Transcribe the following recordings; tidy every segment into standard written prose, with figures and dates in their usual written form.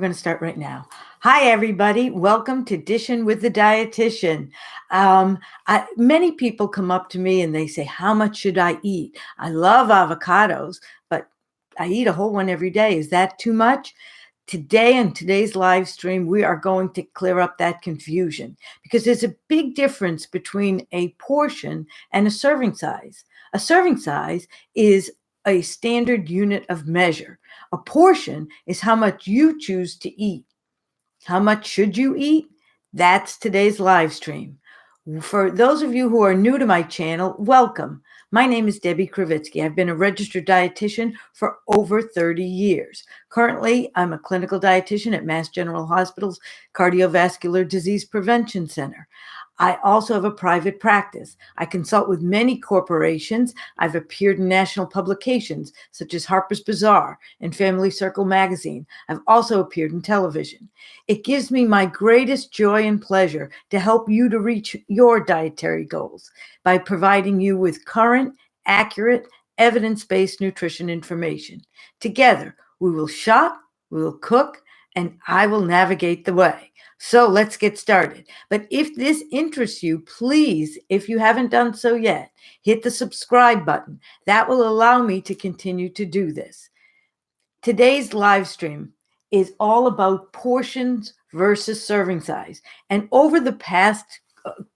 We're going to start right now. Hi, everybody. Welcome to Dishing with the Dietitian. Many people come up to me and they say, how much should I eat? I love avocados, but I eat a whole one every day. Is that too much? Today, in today's live stream, we are going to clear up that confusion because there's a big difference between a portion and a serving size. A serving size is a standard unit of measure. A portion is how much you choose to eat. How much should you eat? That's today's live stream. For those of you who are new to my channel, welcome. My name is Debbie Kravitsky. I've been a registered dietitian for over 30 years. Currently, I'm a clinical dietitian at Mass General Hospital's Cardiovascular Disease Prevention Center. I also have a private practice. I consult with many corporations. I've appeared in national publications such as Harper's Bazaar and Family Circle magazine. I've also appeared in television. It gives me my greatest joy and pleasure to help you to reach your dietary goals by providing you with current, accurate, evidence-based nutrition information. Together, we will shop, we will cook, and I will navigate the way. So let's get started. But if this interests you, please, if you haven't done so yet, hit the subscribe button. That will allow me to continue to do this. Today's live stream is all about portions versus serving size. And over the past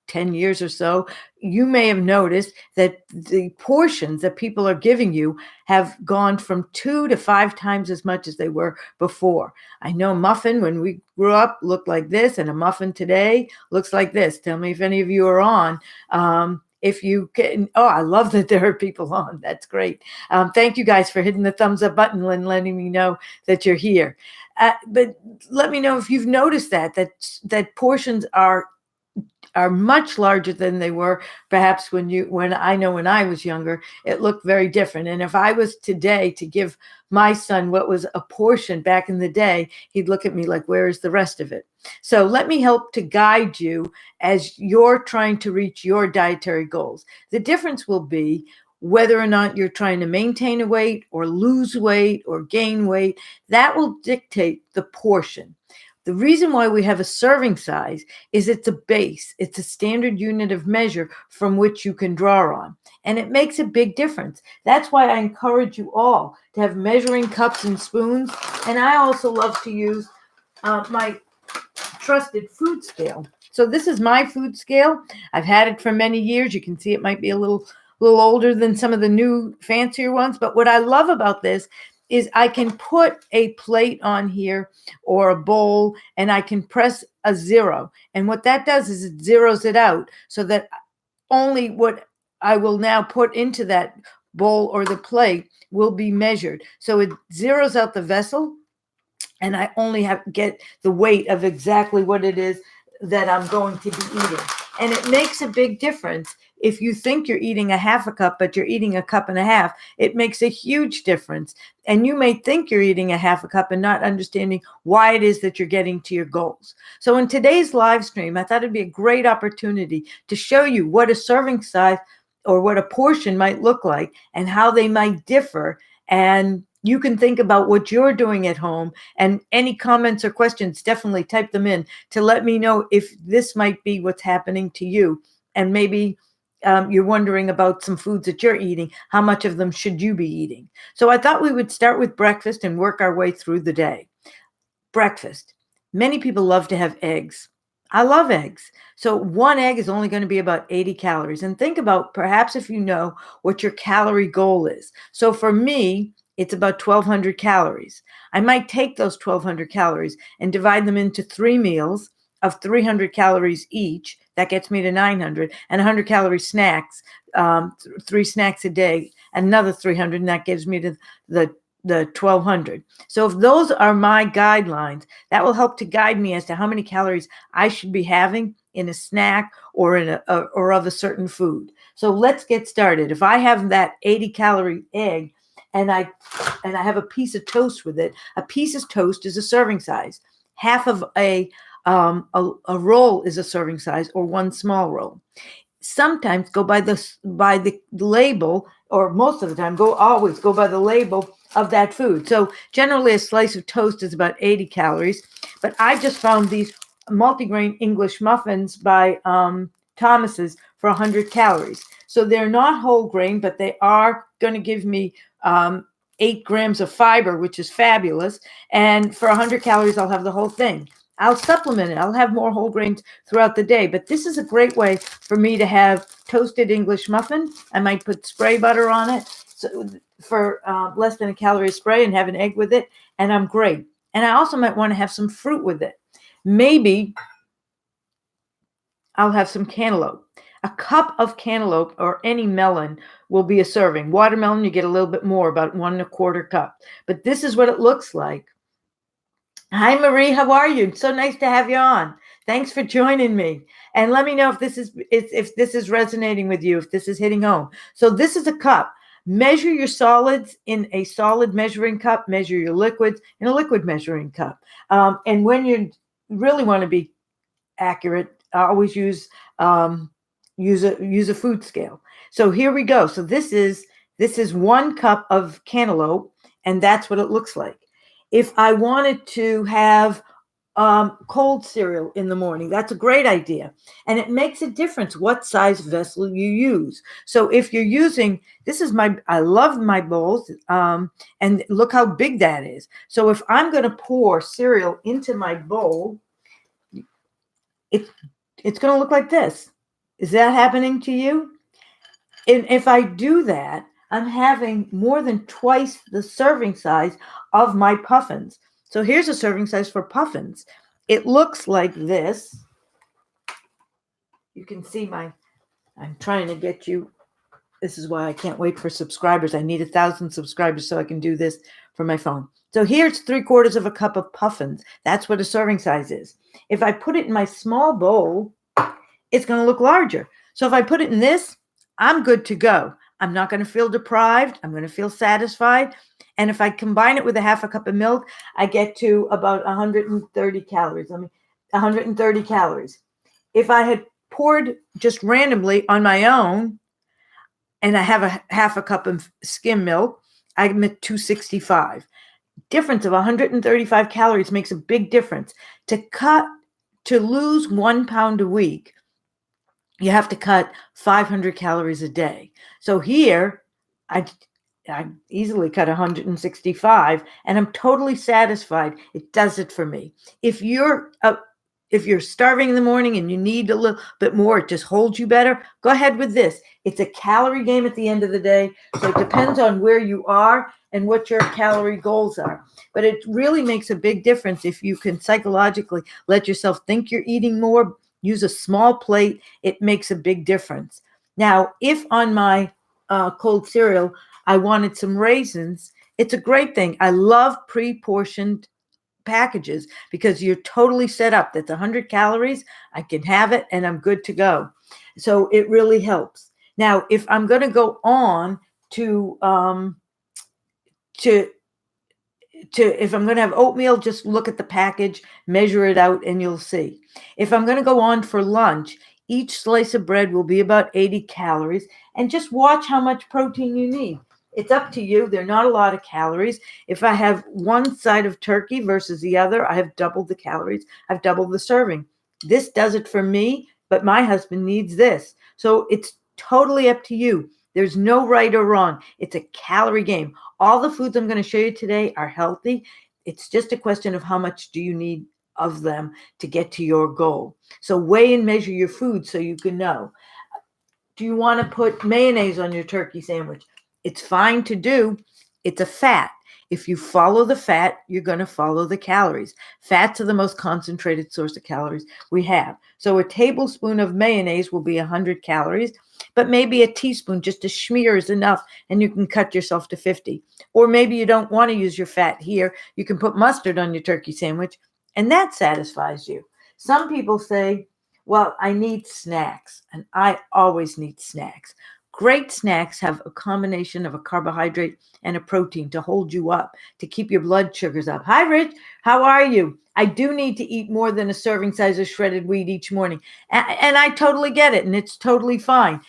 10 years or so, you may have noticed that the portions that people are giving you have gone from 2 to 5 times as much as they were before. I know a muffin when we grew up looked like this, and a muffin today looks like this. Tell me if any of you are on. If you can, I love that there are people on. That's great. Thank you guys for hitting the thumbs up button and letting me know that you're here. But let me know if you've noticed that portions are much larger than they were perhaps when I was younger. It looked very different. And if I was today to give my son what was a portion back in the day, he'd look at me like, where is the rest of it? So let me help to guide you as you're trying to reach your dietary goals. The difference will be whether or not you're trying to maintain a weight or lose weight or gain weight. That will dictate the portion. The reason why we have a serving size is it's a base. It's a standard unit of measure from which you can draw on. And it makes a big difference. That's why I encourage you all to have measuring cups and spoons. And I also love to use my trusted food scale. So this is my food scale. I've had it for many years. You can see it might be a little older than some of the new fancier ones. But what I love about this is I can put a plate on here or a bowl and I can press a 0. And what that does is it zeroes it out so that only what I will now put into that bowl or the plate will be measured. So it zeroes out the vessel and I only get the weight of exactly what it is that I'm going to be eating. And it makes a big difference. If you think you're eating a half a cup, but you're eating a cup and a half, it makes a huge difference. And you may think you're eating a half a cup and not understanding why it is that you're getting to your goals. So in today's live stream, I thought it'd be a great opportunity to show you what a serving size or what a portion might look like and how they might differ. And you can think about what you're doing at home, and any comments or questions, definitely type them in to let me know if this might be what's happening to you. And maybe you're wondering about some foods that you're eating. How much of them should you be eating? So I thought we would start with breakfast and work our way through the day. Breakfast. Many people love to have eggs. I love eggs. So one egg is only going to be about 80 calories. And think about perhaps if you know what your calorie goal is. So for me, it's about 1,200 calories. I might take those 1,200 calories and divide them into 3 meals of 300 calories each. That gets me to 900, and 100 calorie snacks, 3 snacks a day, another 300, and that gives me to the 1,200. So if those are my guidelines, that will help to guide me as to how many calories I should be having in a snack or or of a certain food. So let's get started. If I have that 80 calorie egg, and I have a piece of toast with it. A piece of toast is a serving size. Half of a roll is a serving size, or one small roll. Sometimes go by the label or most of the time, always go by the label of that food. So generally a slice of toast is about 80 calories, but I just found these multigrain English muffins by Thomas's for 100 calories. So they're not whole grain, but they are going to give me 8 grams of fiber, which is fabulous. And for 100 calories, I'll have the whole thing. I'll supplement it. I'll have more whole grains throughout the day, but this is a great way for me to have toasted English muffin. I might put spray butter on it for less than a calorie of spray and have an egg with it, and I'm great. And I also might want to have some fruit with it. Maybe I'll have some cantaloupe. A cup of cantaloupe or any melon will be a serving. Watermelon, you get a little bit more, about 1¼ cup. But this is what it looks like. Hi, Marie. How are you? It's so nice to have you on. Thanks for joining me. And let me know if this is resonating with you, if this is hitting home. So this is a cup. Measure your solids in a solid measuring cup. Measure your liquids in a liquid measuring cup. And when you really want to be accurate, always use a food scale. So here we go. So this is 1 cup of cantaloupe, and that's what it looks like. If I wanted to have cold cereal in the morning, that's a great idea. And it makes a difference what size vessel you use. So if you're using, I love my bowls, and look how big that is. So if I'm going to pour cereal into my bowl, it's going to look like this. Is that happening to you? And if I do that, I'm having more than twice the serving size of my Puffins. So here's a serving size for Puffins. It looks like this. You can see I'm trying to get you. This is why I can't wait for subscribers. I need 1,000 subscribers so I can do this for my phone. So here's 3/4 cup of Puffins. That's what a serving size is. If I put it in my small bowl, it's going to look larger. So if I put it in this, I'm good to go. I'm not going to feel deprived. I'm going to feel satisfied. And if I combine it with 1/2 cup of milk, I get to about 130 calories. 130 calories. If I had poured just randomly on my own, and I have 1/2 cup of skim milk, I'm at 265. Difference of 135 calories makes a big difference. To lose 1 pound a week, you have to cut 500 calories a day. So here, I easily cut 165, and I'm totally satisfied. It does it for me. If you're starving in the morning and you need a little bit more, it just holds you better, go ahead with this. It's a calorie game at the end of the day, so it depends on where you are and what your calorie goals are. But it really makes a big difference if you can psychologically let yourself think you're eating more. Use a small plate. It makes a big difference. Now, if on my cold cereal, I wanted some raisins, it's a great thing. I love pre-portioned packages because you're totally set up. That's 100 calories. I can have it and I'm good to go. So it really helps. Now, if I'm going to go on to if I'm going to have oatmeal, just look at the package, measure it out, and you'll see. If I'm going to go on for lunch, each slice of bread will be about 80 calories, and just watch how much protein you need. It's up to you. They're not a lot of calories. If I have one side of turkey versus the other, I have doubled the calories. I've doubled the serving. This does it for me, but my husband needs this. So it's totally up to you. There's no right or wrong. It's a calorie game. All the foods I'm going to show you today are healthy. It's just a question of how much do you need of them to get to your goal. So weigh and measure your food so you can know. Do you want to put mayonnaise on your turkey sandwich? It's fine to do. It's a fat. If you follow the fat, you're going to follow the calories. Fats are the most concentrated source of calories we have. So a tablespoon of mayonnaise will be 100 calories, but maybe a teaspoon, just a smear is enough, and you can cut yourself to 50. Or maybe you don't want to use your fat here. You can put mustard on your turkey sandwich, and that satisfies you. Some people say, well, I need snacks, and I always need snacks. Great snacks have a combination of a carbohydrate and a protein to hold you up, to keep your blood sugars up. Hi, Rich. How are you? I do need to eat more than a serving size of shredded wheat each morning. And I totally get it, and it's totally fine.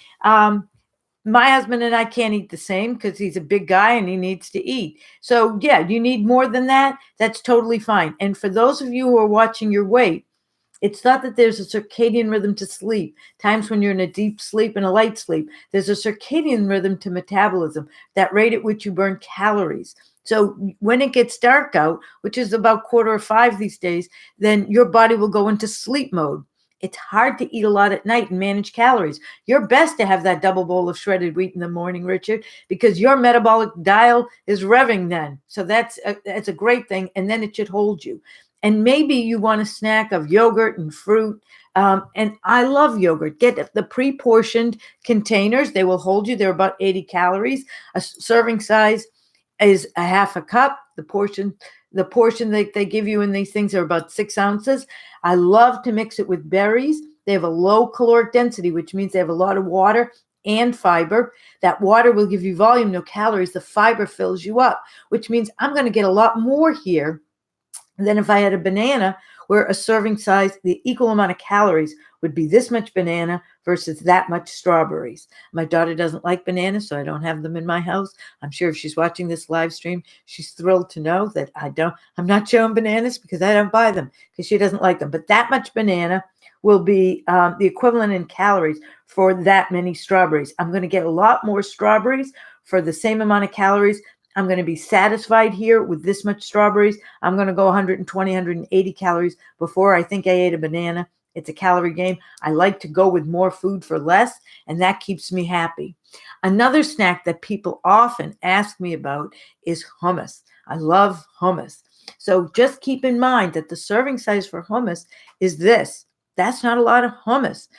My husband and I can't eat the same because he's a big guy and he needs to eat. So yeah, you need more than that. That's totally fine. And for those of you who are watching your weight, it's not that there's a circadian rhythm to sleep. Times when you're in a deep sleep and a light sleep, there's a circadian rhythm to metabolism, that rate at which you burn calories. So when it gets dark out, which is about 4:45 these days, then your body will go into sleep mode. It's hard to eat a lot at night and manage calories. You're best to have that double bowl of shredded wheat in the morning, Richard, because your metabolic dial is revving then. So that's a great thing, and then it should hold you. And maybe you want a snack of yogurt and fruit. And I love yogurt. Get the pre-portioned containers. They will hold you. They're about 80 calories. A serving size is a half a cup. The portion that they give you in these things are about 6 ounces. I love to mix it with berries. They have a low caloric density, which means they have a lot of water and fiber. That water will give you volume, no calories. The fiber fills you up, which means I'm going to get a lot more here than if I had a banana, where a serving size, the equal amount of calories would be this much banana versus that much strawberries. My daughter doesn't like bananas, so I don't have them in my house. I'm sure if she's watching this live stream, she's thrilled to know that I'm not showing bananas because I don't buy them because she doesn't like them. But that much banana will be the equivalent in calories for that many strawberries. I'm going to get a lot more strawberries for the same amount of calories. I'm going to be satisfied here with this much strawberries. I'm going to go 120, 180 calories before I think I ate a banana. It's a calorie game. I like to go with more food for less, and that keeps me happy. Another snack that people often ask me about is hummus. I love hummus. So just keep in mind that the serving size for hummus is this. That's not a lot of hummus.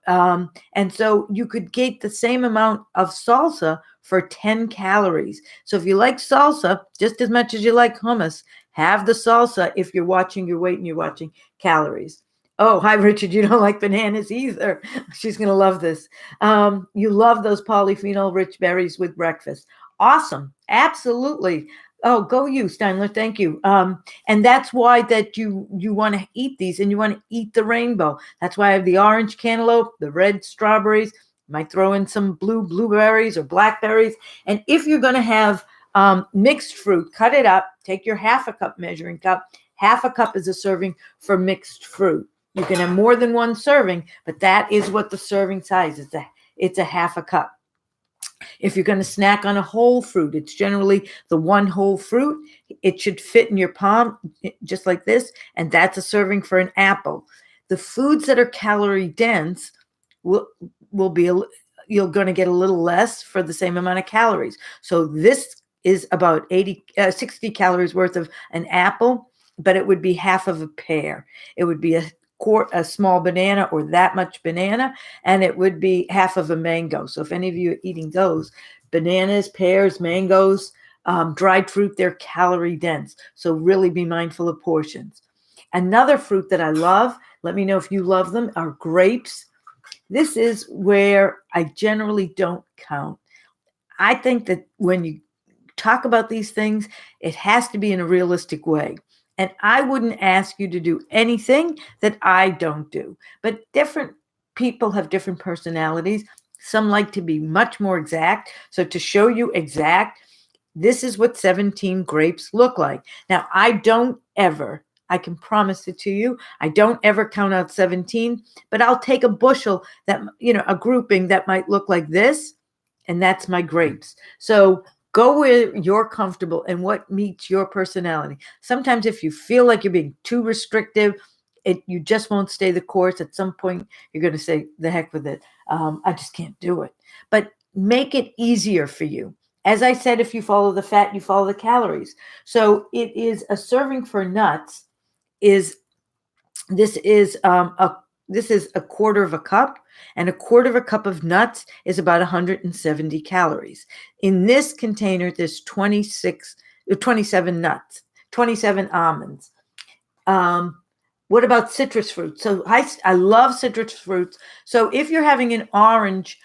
And so you could get the same amount of salsa for 10 calories. So if you like salsa just as much as you like hummus, have the salsa if you're watching your weight and you're watching calories. Oh, hi, Richard. You don't like bananas either. She's going to love this. You love those polyphenol-rich berries with breakfast. Awesome. Absolutely. Oh, go you, Steinler. Thank you. And that's why that you want to eat these and you want to eat the rainbow. That's why I have the orange cantaloupe, the red strawberries. Might throw in some blueberries or blackberries. And if you're going to have mixed fruit, cut it up. Take your half a cup measuring cup. Half a cup is a serving for mixed fruit. You can have more than one serving, but that is what the serving size is. It's a half a cup. If you're going to snack on a whole fruit, it's generally the one whole fruit. It should fit in your palm just like this, and that's a serving for an apple. The foods that are calorie dense will be you're going to get a little less for the same amount of calories. So this is about 60 calories worth of an apple, but it would be half of a pear. It would be a small banana or that much banana, and it would be half of a mango. So if any of you are eating those, bananas, pears, mangoes, dried fruit, they're calorie dense. So really be mindful of portions. Another fruit that I love, let me know if you love them, are grapes. This is where I generally don't count. I think that when you talk about these things, it has to be in a realistic way. And I wouldn't ask you to do anything that I don't do. But different people have different personalities. Some like to be much more exact. So to show you exact, this is what 17 grapes look like. Now, I can promise it to you, I don't ever count out 17, but I'll take a bushel that, a grouping that might look like this, and that's my grapes. So go where you're comfortable and what meets your personality. Sometimes if you feel like you're being too restrictive, you just won't stay the course. At some point, you're going to say, the heck with it. I just can't do it. But make it easier for you. As I said, if you follow the fat, you follow the calories. So it is a serving for nuts this is a quarter of a cup, and a quarter of a cup of nuts is about 170 calories. In this container, there's 27 nuts, 27 almonds. What about citrus fruit? So I love citrus fruits. So if you're having an orange,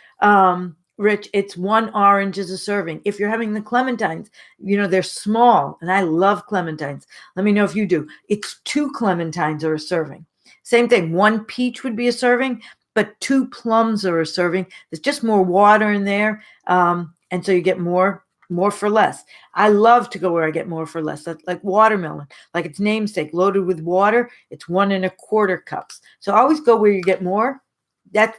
Rich, it's one orange as a serving. If you're having the clementines, they're small, and I love clementines. Let me know if you do. It's 2 clementines are a serving. Same thing. 1 peach would be a serving. but 2 plums are a serving. There's just more water in there, and so you get more for less. I love to go where I get more for less. That's like watermelon, like its namesake, loaded with water. It's 1 1/4 cups. So always go where you get more.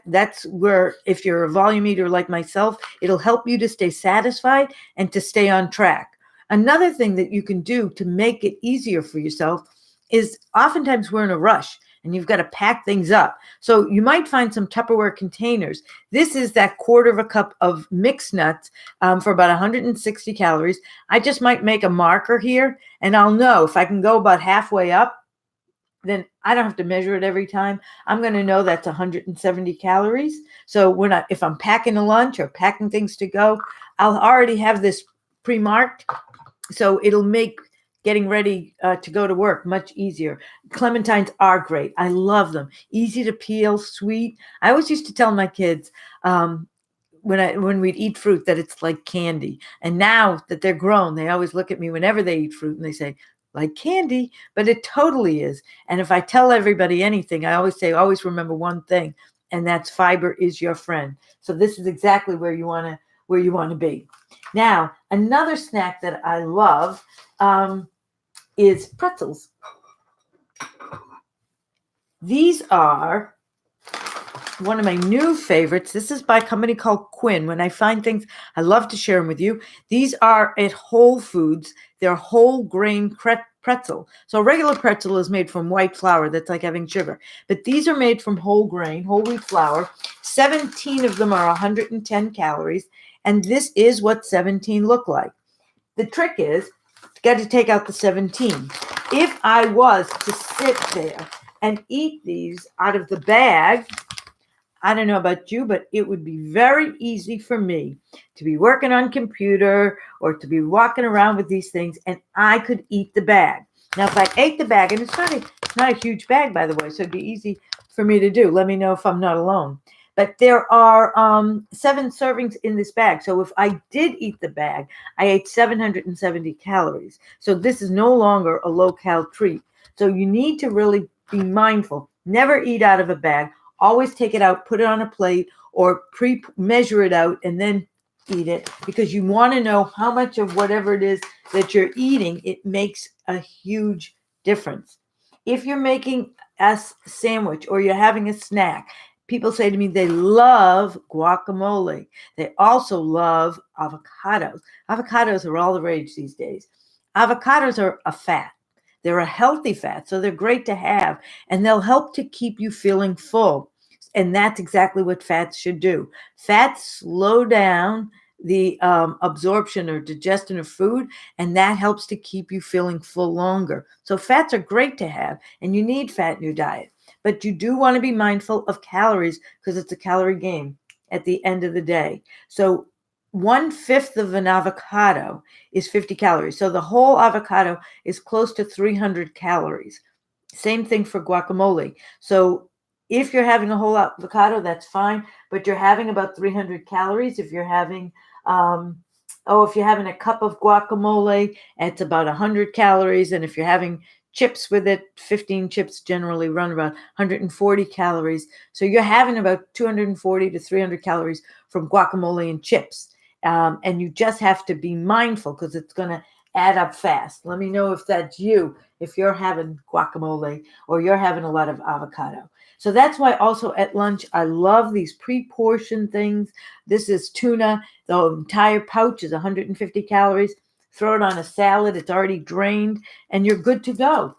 That's where, if you're a volume eater like myself, it'll help you to stay satisfied and to stay on track. Another thing that you can do to make it easier for yourself is, oftentimes we're in a rush and you've got to pack things up. So you might find some Tupperware containers. This is that 1/4 cup of mixed nuts, for about 160 calories. I just might make a marker here, and I'll know if I can go about halfway up, then I don't have to measure it every time. I'm going to know that's 170 calories. So if I'm packing a lunch or packing things to go, I'll already have this pre-marked. So it'll make getting ready to go to work much easier. Clementines are great. I love them. Easy to peel, sweet. I always used to tell my kids, when we'd eat fruit, that it's like candy. And now that they're grown, they always look at me whenever they eat fruit and they say, like candy, but it totally is. And if I tell everybody anything, I always say, always remember one thing, and that's fiber is your friend. So this is exactly where you want to be. Now, another snack that I love is pretzels. These are one of my new favorites. This is by a company called Quinn. When I find things, I love to share them with you. These are at Whole Foods. They're whole grain pretzel. So a regular pretzel is made from white flour. That's like having sugar. But these are made from whole grain, whole wheat flour. 17 of them are 110 calories. And this is what 17 look like. The trick is, you got to take out the 17. If I was to sit there and eat these out of the bag, I don't know about you, but it would be very easy for me to be working on computer or to be walking around with these things, and I could eat the bag. Now, if I ate the bag, and it's not a huge bag, by the way, so it'd be easy for me to do. Let me know if I'm not alone. But there are 7 servings in this bag. So if I did eat the bag, I ate 770 calories. So this is no longer a low-cal treat. So you need to really be mindful. Never eat out of a bag. Always take it out, put it on a plate, or measure it out and then eat it, because you want to know how much of whatever it is that you're eating. It makes a huge difference. If you're making a sandwich or you're having a snack, people say to me they love guacamole. They also love avocados. Avocados are all the rage these days. Avocados are a fat. They're a healthy fat, so they're great to have, and they'll help to keep you feeling full. And that's exactly what fats should do. Fats slow down the absorption or digestion of food, and that helps to keep you feeling full longer. So fats are great to have, and you need fat in your diet. But you do want to be mindful of calories, because it's a calorie game at the end of the day. So 1/5 of an avocado is 50 calories. So the whole avocado is close to 300 calories. Same thing for guacamole. So if you're having a whole avocado, that's fine, but you're having about 300 calories. If you're having, if you're having a cup of guacamole, it's about 100 calories. And if you're having chips with it, 15 chips generally run about 140 calories. So you're having about 240 to 300 calories from guacamole and chips. And you just have to be mindful, because it's going to add up fast. Let me know if that's you, if you're having guacamole or you're having a lot of avocado. So that's why also at lunch, I love these pre-portioned things. This is tuna. The entire pouch is 150 calories. Throw it on a salad. It's already drained, and you're good to go.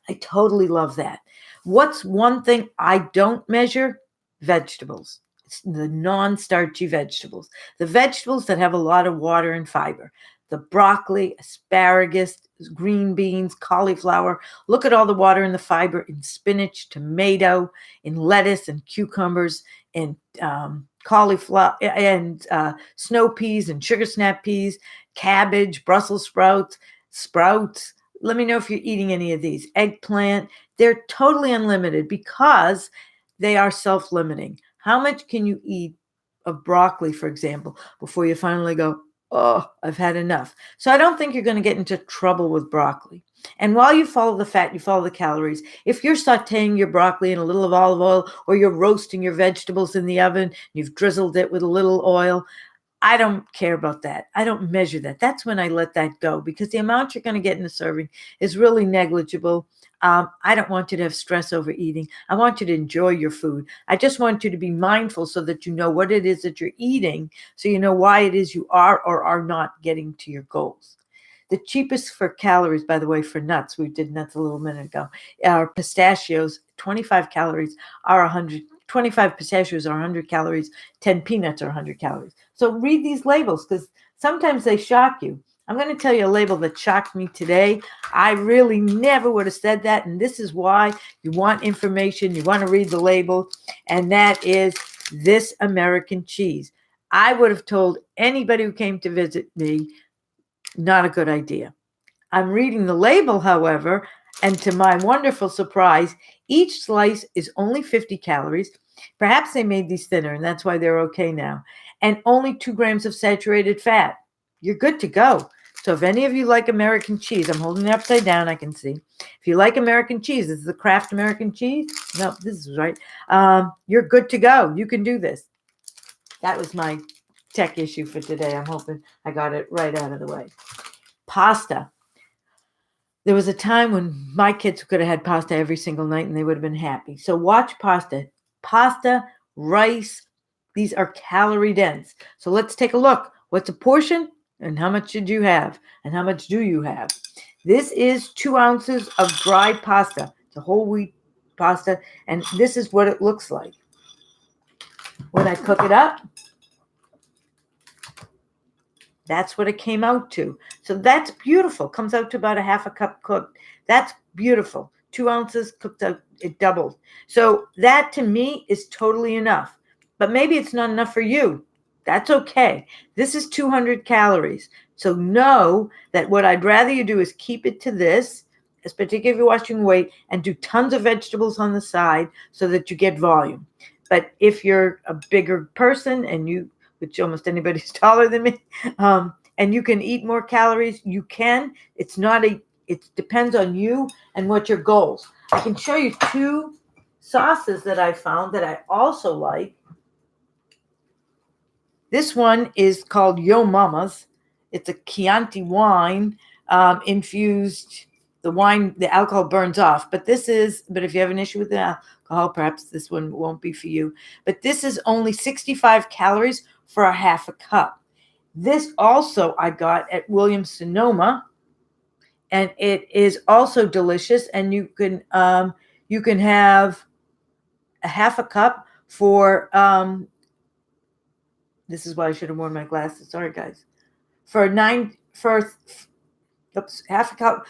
I totally love that. What's one thing I don't measure? Vegetables. It's the non-starchy vegetables. The vegetables that have a lot of water and fiber. The broccoli, asparagus, green beans, cauliflower. Look at all the water and the fiber in spinach, tomato, in lettuce and cucumbers, and cauliflower, and snow peas and sugar snap peas, cabbage, Brussels sprouts. Let me know if you're eating any of these. Eggplant. They're totally unlimited, because they are self-limiting. How much can you eat of broccoli, for example, before you finally go, oh, I've had enough? So I don't think you're going to get into trouble with broccoli. And while you follow the fat, you follow the calories. If you're sauteing your broccoli in a little of olive oil, or you're roasting your vegetables in the oven, you've drizzled it with a little oil, I don't care about that. I don't measure that. That's when I let that go, because the amount you're going to get in a serving is really negligible. I don't want you to have stress over eating. I want you to enjoy your food. I just want you to be mindful so that you know what it is that you're eating, so you know why it is you are or are not getting to your goals. The cheapest for calories, by the way, for nuts, we did nuts a little minute ago, are pistachios. 25 calories are 100. 25 pistachios are 100 calories. 10 peanuts are 100 calories. So read these labels, because sometimes they shock you. I'm going to tell you a label that shocked me today. I really never would have said that, and this is why you want information. You want to read the label, and that is This American Cheese. I would have told anybody who came to visit me, not a good idea. I'm reading the label, however, and to my wonderful surprise, each slice is only 50 calories. Perhaps they made these thinner, and that's why they're okay now. And only 2 grams of saturated fat. You're good to go. So if any of you like American cheese, I'm holding it upside down, I can see. If you like American cheese, this is the Kraft American cheese. No, this is right. You're good to go. You can do this. That was my tech issue for today. I'm hoping I got it right out of the way. Pasta. There was a time when my kids could have had pasta every single night and they would have been happy. So watch pasta. Pasta, rice, these are calorie dense. So let's take a look. What's a portion and how much should you have? And how much do you have? This is 2 ounces of dry pasta. It's a whole wheat pasta. And this is what it looks like. When I cook it up, that's what it came out to. So that's beautiful. Comes out to about a half a cup cooked. That's beautiful. 2 ounces cooked out, it doubled. So that to me is totally enough. But maybe it's not enough for you. That's okay. This is 200 calories. So know that what I'd rather you do is keep it to this, particularly if you're watching weight, and do tons of vegetables on the side so that you get volume. But if you're a bigger person and you, which almost anybody's taller than me, and you can eat more calories, you can. It depends on you and what your goals. I can show you 2 sauces that I found that I also like. This one is called Yo Mama's. It's a Chianti wine infused. The alcohol burns off. But if you have an issue with the alcohol, perhaps this one won't be for you. But this is only 65 calories for a half a cup. This also I got at Williams-Sonoma, and it is also delicious. And you can have a half a cup for this is why I should have worn my glasses. Sorry, guys. Half a cup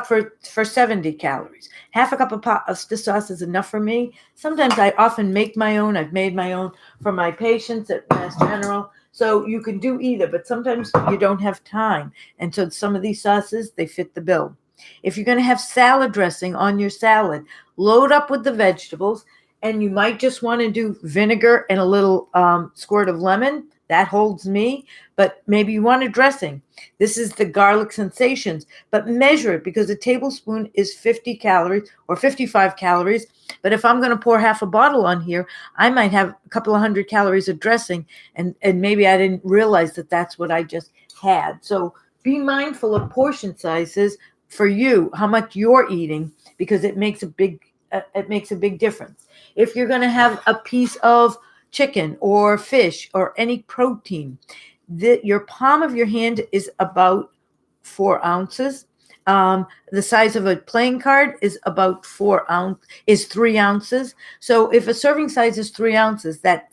for 70 calories. Half a cup of this sauce is enough for me. Sometimes I often make my own. I've made my own for my patients at Mass General. So you can do either, but sometimes you don't have time. And so some of these sauces, they fit the bill. If you're going to have salad dressing on your salad, load up with the vegetables, and you might just want to do vinegar and a little squirt of lemon. That holds me. But maybe you want a dressing. This is the garlic sensations, but measure it, because a tablespoon is 50 calories or 55 calories. But if I'm going to pour half a bottle on here, I might have a couple of 100 calories of dressing, and maybe I didn't realize that that's what I just had. So be mindful of portion sizes for you, how much you're eating, because it makes a big difference. If you're going to have a piece of chicken or fish or any protein, your palm of your hand is about 4 ounces. The size of a playing card is about 3 ounces. So if a serving size is 3 ounces, that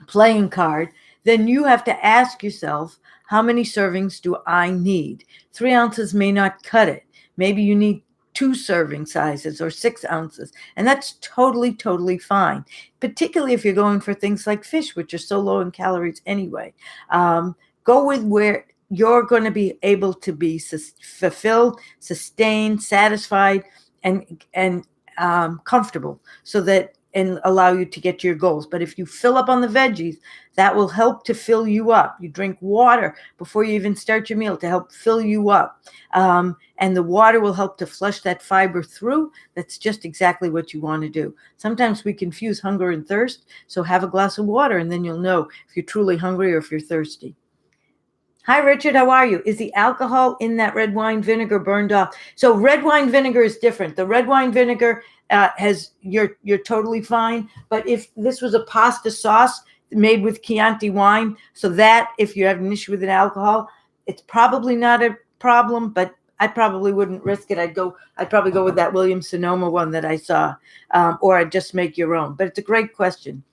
playing card, then you have to ask yourself, how many servings do I need? 3 ounces may not cut it. Maybe you need 2 serving sizes or 6 ounces. And that's totally, totally fine, particularly if you're going for things like fish, which are so low in calories anyway. Go with where you're going to be able to be fulfilled, sustained, satisfied, and comfortable, so that and allow you to get to your goals. But if you fill up on the veggies, that will help to fill you up. You drink water before you even start your meal to help fill you up. And the water will help to flush that fiber through. That's just exactly what you want to do. Sometimes we confuse hunger and thirst. So have a glass of water, and then you'll know if you're truly hungry or if you're thirsty. Hi, Richard. How are you? Is the alcohol in that red wine vinegar burned off? So red wine vinegar is different. The red wine vinegar you're totally fine. But if this was a pasta sauce made with Chianti wine, so that if you have an issue with an alcohol, it's probably not a problem. But I probably wouldn't risk it. I'd probably go with that Williams Sonoma one that I saw, or I'd just make your own. But it's a great question.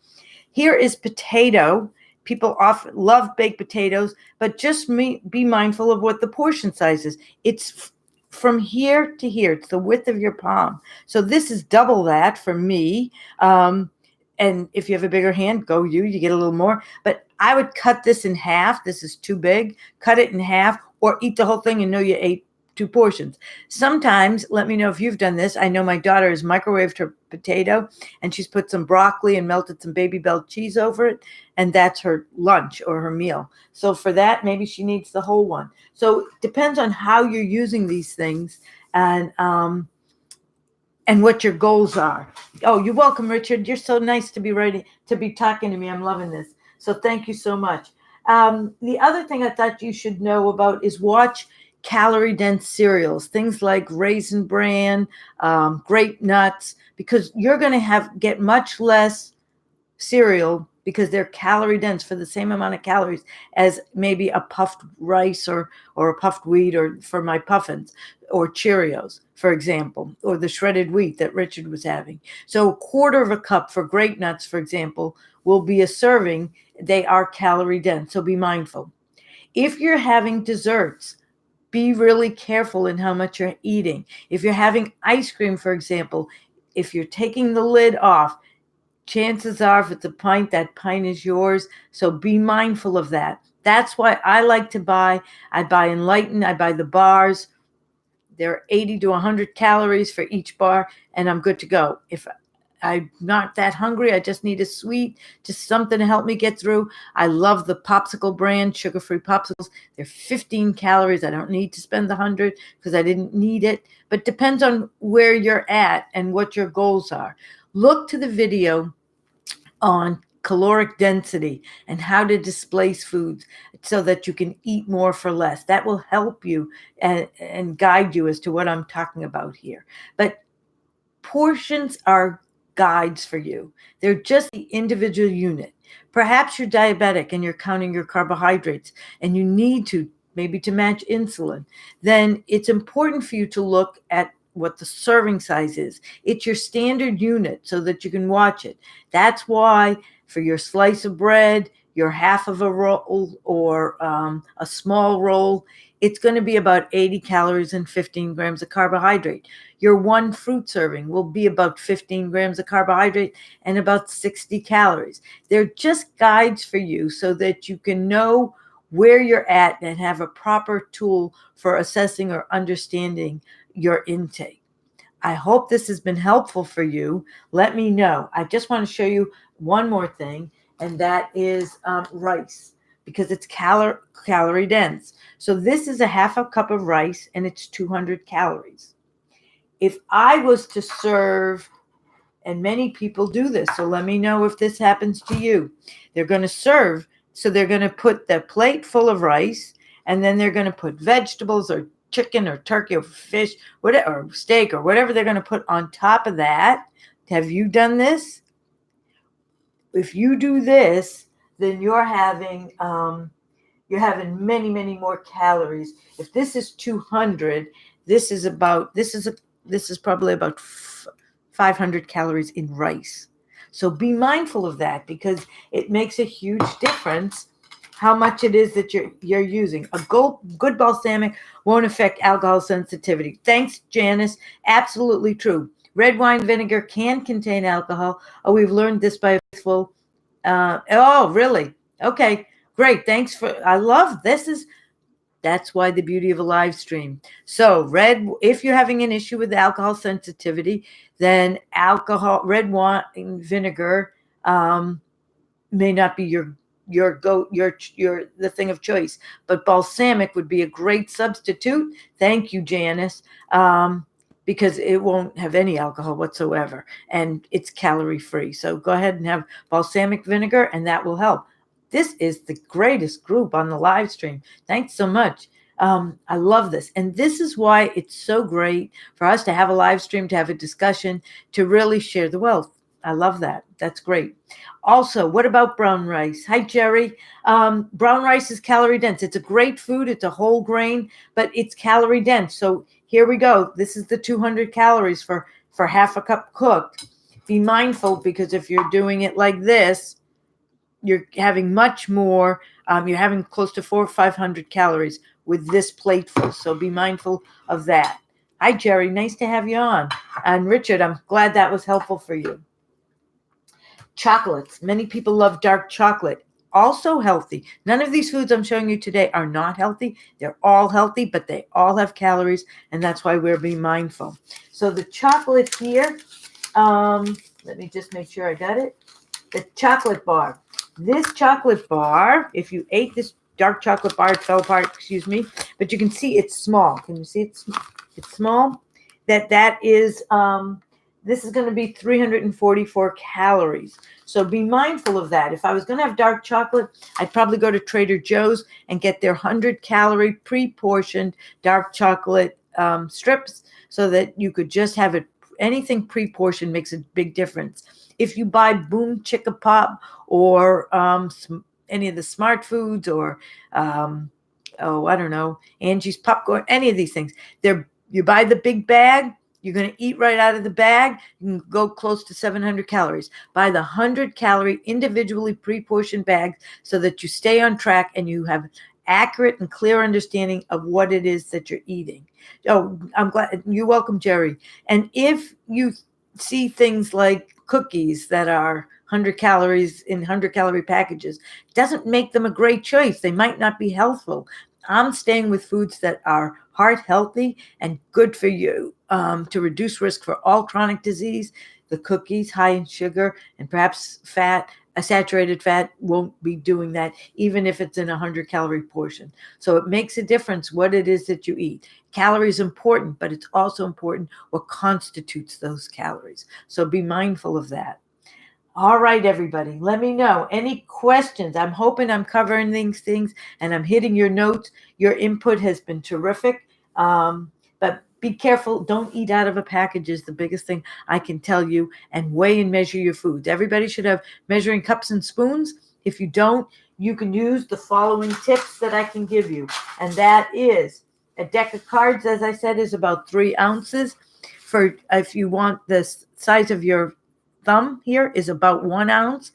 Here is potato. People often love baked potatoes, but just be mindful of what the portion size is. It's from here to here. It's the width of your palm. So this is double that for me. And if you have a bigger hand, you get a little more. But I would cut this in half. This is too big. Cut it in half or eat the whole thing and know you ate 2 portions. Sometimes, let me know if you've done this. I know my daughter has microwaved her potato and she's put some broccoli and melted some baby bell cheese over it. And that's her lunch or her meal. So for that, maybe she needs the whole one. So it depends on how you're using these things and what your goals are. Oh, you're welcome, Richard. You're so nice to be talking to me. I'm loving this. So thank you so much. The other thing I thought you should know about is watch calorie-dense cereals, things like Raisin Bran, grape nuts, because you're going to get much less cereal because they're calorie dense for the same amount of calories as maybe a puffed rice or a puffed wheat, or for my Puffins or Cheerios, for example, or the shredded wheat that Richard was having. So 1/4 of a cup for grape nuts, for example, will be a serving. They are calorie dense, so be mindful. If you're having desserts, be really careful in how much you're eating. If you're having ice cream, for example, if you're taking the lid off, chances are if it's a pint, that pint is yours. So be mindful of that. That's why I like to buy Enlighten. I buy the bars. They're 80 to 100 calories for each bar, and I'm good to go. If I'm not that hungry, I just need a sweet, just something to help me get through. I love the Popsicle brand, sugar-free popsicles. They're 15 calories. I don't need to spend the 100 because I didn't need it. But depends on where you're at and what your goals are. Look to the video on caloric density and how to displace foods so that you can eat more for less. That will help you and guide you as to what I'm talking about here. But portions are guides for you. They're just the individual unit. Perhaps you're diabetic and you're counting your carbohydrates and you need to maybe to match insulin. Then it's important for you to look at what the serving size is. It's your standard unit so that you can watch it. That's why for your slice of bread, your half of a roll or a small roll, it's going to be about 80 calories and 15 grams of carbohydrate. Your one fruit serving will be about 15 grams of carbohydrate and about 60 calories. They're just guides for you so that you can know where you're at and have a proper tool for assessing or understanding your intake. I hope this has been helpful for you. Let me know. I just want to show you one more thing, and that is rice, because it's calorie dense. So this is a half a cup of rice, and it's 200 calories. If I was to serve, and many people do this, so let me know if this happens to you. They're going to serve, so they're going to put the plate full of rice, and then they're going to put vegetables or chicken or turkey or fish, whatever, or steak or whatever they're going to put on top of that. Have you done this? If you do this, then you're having many, many more calories. If this is 200, this is probably about 500 calories in rice. So be mindful of that, because it makes a huge difference how much it is that you're using. A good balsamic won't affect alcohol sensitivity. Thanks, Janice. Absolutely true. Red wine vinegar can contain alcohol. Oh, we've learned this by full. Oh, really? Okay, great. Thanks I love this. That's why the beauty of a live stream. So if you're having an issue with alcohol sensitivity, then red wine vinegar may not be your the thing of choice, but balsamic would be a great substitute. Thank you, Janice. Because it won't have any alcohol whatsoever and it's calorie free. So go ahead and have balsamic vinegar and that will help. This is the greatest group on the live stream. Thanks so much. I love this. And this is why it's so great for us to have a live stream, to have a discussion, to really share the wealth. I love that. That's great. Also, what about brown rice? Hi, Jerry. Brown rice is calorie dense. It's a great food. It's a whole grain, but it's calorie dense. So here we go. This is the 200 calories for half a cup cooked. Be mindful because if you're doing it like this, you're having much more. You're having close to 400 or 500 calories with this plateful. So be mindful of that. Hi, Jerry. Nice to have you on. And Richard, I'm glad that was helpful for you. Chocolates. Many people love dark chocolate. Also healthy. None of these foods I'm showing you today are not healthy. They're all healthy, but they all have calories, and that's why we're being mindful. So the chocolate here, let me just make sure I got it. The chocolate bar. This chocolate bar, if you ate this dark chocolate bar, it fell apart, excuse me, but you can see it's small. Can you see it's small? That is... this is going to be 344 calories. So be mindful of that. If I was going to have dark chocolate, I'd probably go to Trader Joe's and get their 100-calorie pre-portioned dark chocolate strips so that you could just have it. Anything pre-portioned makes a big difference. If you buy Boom Chicka Pop or any of the Smart Foods or, I don't know, Angie's Popcorn, any of these things, you buy the big bag, you're going to eat right out of the bag. You can go close to 700 calories. Buy the 100-calorie individually pre-portioned bags so that you stay on track and you have accurate and clear understanding of what it is that you're eating. Oh, I'm glad. You're welcome, Jerry. And if you see things like cookies that are 100 calories in 100-calorie packages, doesn't make them a great choice. They might not be healthful. I'm staying with foods that are heart healthy and good for you to reduce risk for all chronic disease. The cookies, high in sugar and perhaps fat, a saturated fat won't be doing that, even if it's in a 100-calorie portion. So it makes a difference what it is that you eat. Calories important, but it's also important what constitutes those calories. So be mindful of that. All right, everybody, let me know. Any questions? I'm hoping I'm covering these things and I'm hitting your notes. Your input has been terrific. But be careful. Don't eat out of a package is the biggest thing I can tell you. And weigh and measure your foods. Everybody should have measuring cups and spoons. If you don't, you can use the following tips that I can give you. And that is a deck of cards, as I said, is about 3 ounces. If you want the size of your thumb here is about 1 ounce.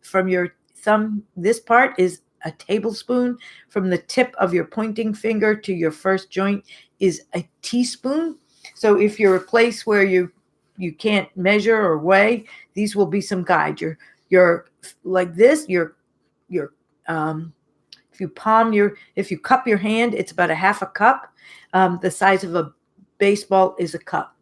From your thumb, this part is a tablespoon. From the tip of your pointing finger to your first joint is a teaspoon. So if you're a place where you can't measure or weigh, these will be some guide. You're like this. If you cup your hand, it's about a half a cup. The size of a baseball is a cup.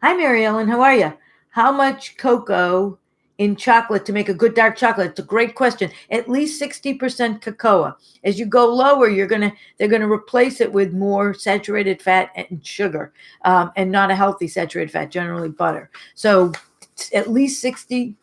Hi, Mary Ellen. How are you? How much cocoa in chocolate to make a good dark chocolate? It's a great question. At least 60% cocoa. As you go lower, they're gonna replace it with more saturated fat and sugar, and not a healthy saturated fat, generally butter. So at least 60,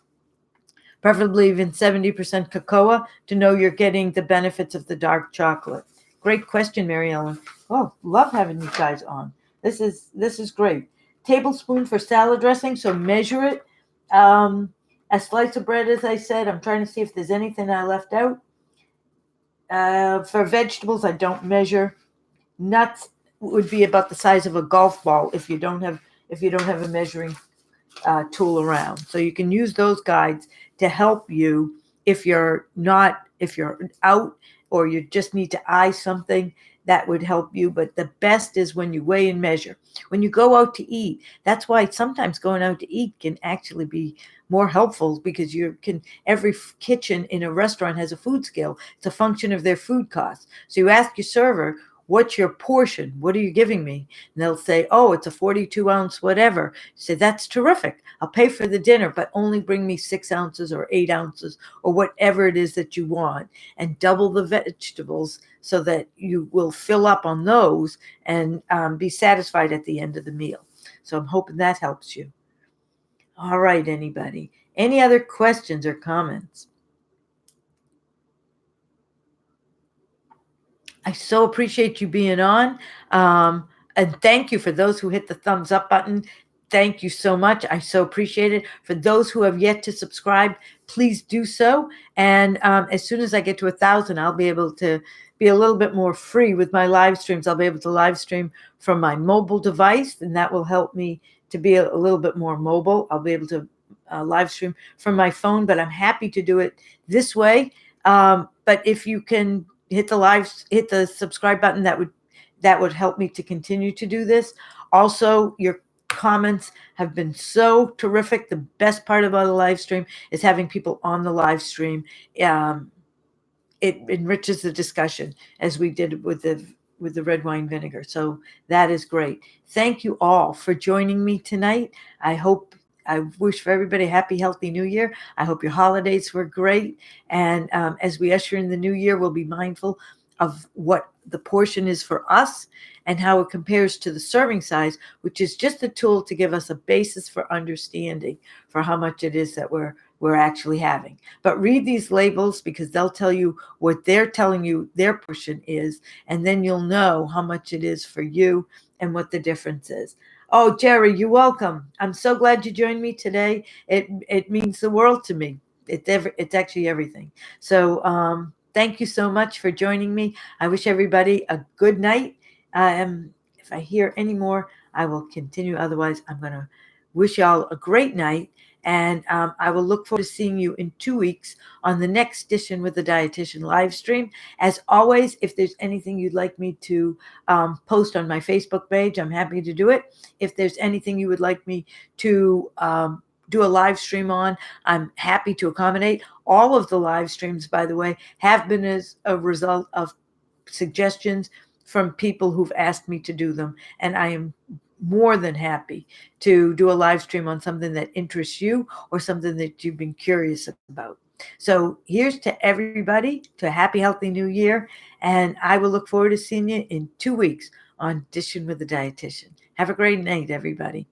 preferably even 70% cocoa to know you're getting the benefits of the dark chocolate. Great question, Mary Ellen. Oh, love having you guys on. This is great. Tablespoon for salad dressing, so measure it. A slice of bread, as I said. I'm trying to see if there's anything I left out. For vegetables, I don't measure. Nuts would be about the size of a golf ball if you don't have a measuring tool around. So you can use those guides to help you if you're out or you just need to eye something. that would help you. But the best is when you weigh and measure. When you go out to eat, that's why sometimes going out to eat can actually be more helpful, because you can, every kitchen in a restaurant has a food scale. It's a function of their food costs. So you ask your server, what's your portion? What are you giving me? And they'll say, oh, it's a 42-ounce whatever. You say, that's terrific. I'll pay for the dinner, but only bring me 6 ounces or 8 ounces or whatever it is that you want, and double the vegetables so that you will fill up on those and be satisfied at the end of the meal. So I'm hoping that helps you. All right, anybody. Any other questions or comments? I so appreciate you being on. And thank you for those who hit the thumbs up button. Thank you so much. I so appreciate it. For those who have yet to subscribe, please do so. And as soon as I get to 1,000, I'll be able to be a little bit more free with my live streams. I'll be able to live stream from my mobile device, and that will help me to be a little bit more mobile. I'll be able to live stream from my phone, but I'm happy to do it this way. But if you can hit the subscribe button, that would help me to continue to do this. Also, your comments have been so terrific. The best part about a live stream is having people on the live stream. It enriches the discussion, as we did with the red wine vinegar. So that is great. Thank you all for joining me tonight. I wish for everybody a happy, healthy new year. I hope your holidays were great. And as we usher in the new year, we'll be mindful of what the portion is for us and how it compares to the serving size, which is just a tool to give us a basis for understanding for how much it is that we're actually having. But read these labels, because they'll tell you what they're telling you their portion is, and then you'll know how much it is for you and what the difference is. Oh, Jerry, you're welcome. I'm so glad you joined me today. It means the world to me. It's actually everything. So thank you so much for joining me. I wish everybody a good night. If I hear any more, I will continue. Otherwise, I'm going to wish y'all a great night. And I will look forward to seeing you in 2 weeks on the next Dishin' with the Dietitian live stream. As always, if there's anything you'd like me to post on my Facebook page, I'm happy to do it. If there's anything you would like me to do a live stream on, I'm happy to accommodate. All of the live streams, by the way, have been as a result of suggestions from people who've asked me to do them. And I am more than happy to do a live stream on something that interests you or something that you've been curious about. So here's to everybody, to a happy, healthy new year. And I will look forward to seeing you in 2 weeks on Dishin' with the Dietitian. Have a great night, everybody.